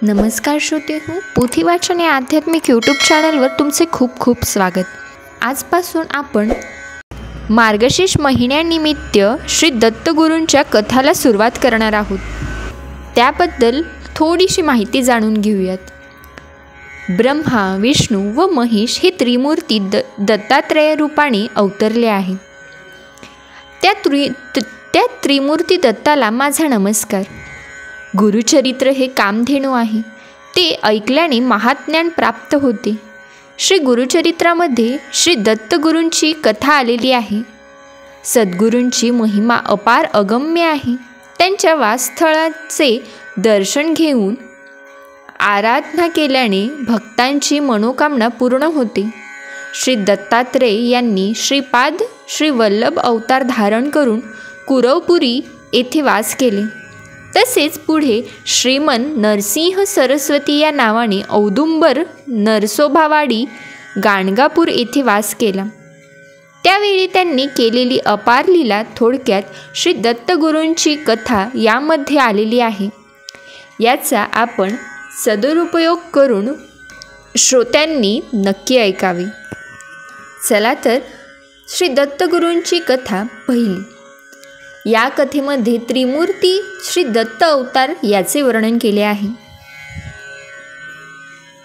नमस्कार श्रोते हो, पोथी वाचन या आध्यात्मिक यूट्यूब चॅनलवर तुमचे खूप खूप स्वागत। आजपासून आपण मार्गशीर्ष महिन्यानिमित्त श्री दत्तगुरूंच्या कथाला सुरुवात करणार आहोत। त्याबद्दल थोडीशी माहिती जाणून घेऊयात। ब्रह्मा, विष्णू व महेश हे त्रिमूर्ती दत्तात्रय रूपाने अवतरले आहे। त्या त्रिमूर्ती दत्ताला माझा नमस्कार। गुरुचरित्र हे कामधेनू आहे, ते ऐकल्याने महाज्ञान प्राप्त होते। श्री गुरुचरित्रामध्ये श्री दत्तगुरूंची कथा आलेली आहे। सद्गुरूंची महिमा अपार अगम्य आहे। त्यांच्या वासस्थळाचे दर्शन घेऊन आराधना केल्याने भक्तांची मनोकामना पूर्ण होते। श्री दत्तात्रय यांनी श्रीपाद श्री वल्लभ अवतार धारण करून कुरवपुरी येथे वास केले। तसेच पुढे श्रीमन नरसिंह सरस्वती या नावाने औदुंबर नरसोबावाडी गाणगापूर येथे वास केला। त्यावेळी त्यांनी केलेली अपार लीला थोडक्यात श्री दत्तगुरूंची कथा यामध्ये आलेली आहे। याचा आपण सदुपयोग करून श्रोत्यांनी नक्की ऐकावे। चला तर श्री दत्तगुरूंची कथा पहिली। या कथेमध्ये त्रिमूर्ती श्री दत्त अवतार याचे वर्णन केले आहे।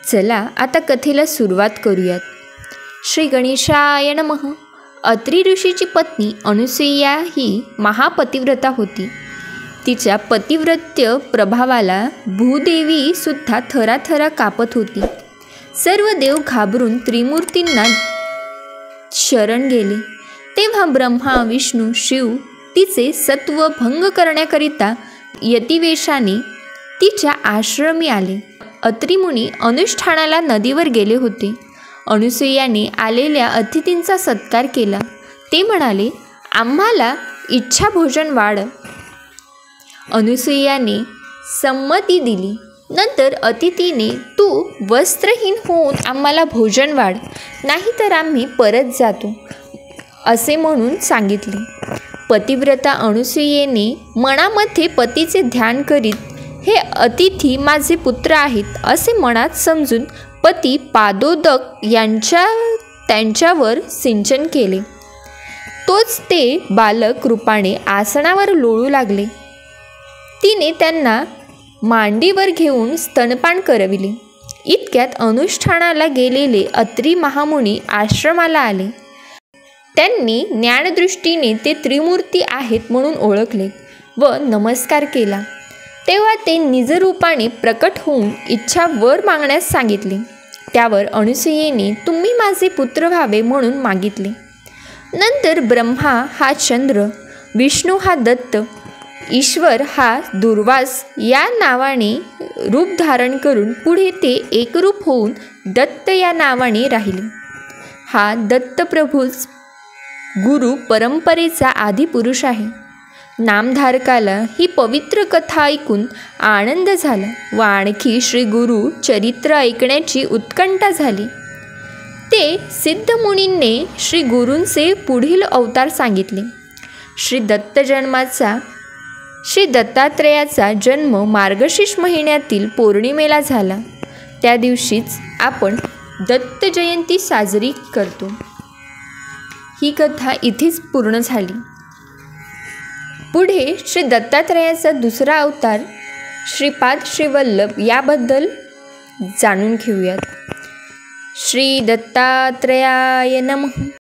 चला आता कथेला सुरुवात करूयात। श्री गणेशाय नमः। अत्री ऋषीची पत्नी अनुसूया ही महापतिव्रता होती। तिच्या पतिव्रत्य प्रभावाला भूदेवी सुद्धा थराथरा कापत होती। सर्व देव घाबरून त्रिमूर्तींना शरण गेले। तेव्हा ब्रह्मा, विष्णू, शिव तिचे सत्व भंग करण्याकरिता यतिवेशाने तिच्या आश्रमी आले। अत्रिमुनी अनुष्ठानाला नदीवर गेले होते। अनुसूयाने आलेल्या अतिथींचा सत्कार केला। ते म्हणाले, आम्हाला इच्छा भोजन वाढ। अनुसूयाने संमती दिली। नंतर अतिथीने, तू वस्त्रहीन होऊन आम्हाला भोजन वाढ, नाहीतर आम्ही परत जातो असे म्हणून सांगितले। पतिव्रता अनुसूयेने मनामध्ये पतीचे ध्यान करीत, हे अतिथी माझे पुत्र आहेत असे मनात समजून पती पादोदक त्यांच्यावर सिंचन केले। तोच ते बालक रूपाने आसनावर लोळू लागले। तिने त्यांना मांडीवर घेऊन स्तनपान करविले। इतक्यात अनुष्ठानाला गेलेले अत्री महामुनी आश्रमाला आले। त्यांनी ज्ञानदृष्टीने ते त्रिमूर्ती आहेत म्हणून ओळखले व नमस्कार केला। तेव्हा ते निजरूपाने प्रकट होऊन इच्छा वर मागण्यास सांगितले। त्यावर अनुसूयेने तुम्ही माझे पुत्र व्हावे म्हणून मागितले। नंतर ब्रह्मा हा चंद्र, विष्णू हा दत्त, ईश्वर हा दुर्वास या नावाने रूप धारण करून पुढे ते एकरूप होऊन दत्त या नावाने राहिले। हा दत्तप्रभूच गुरु परंपरेचा आदिपुरुष आहे। नामधारकाला ही पवित्र कथा ऐकून आनंद झाला व आणखी श्री गुरु चरित्र ऐकण्याची उत्कंठा झाली। ते सिद्धमुनींनी श्री गुरूंचे पुढील अवतार सांगितले। श्री दत्तात्रयाचा जन्म मार्गशीर्ष महिन्यातील पौर्णिमेला झाला। त्या दिवशीच आपण दत्त जयंती साजरी करतो। ही कथा इथेच पूर्ण झाली। पुढे श्री दत्तात्रयाचा दुसरा अवतार श्रीपाद श्री वल्लभ याबद्दल जाणून घेऊयात। श्री दत्तात्रयाय नमः।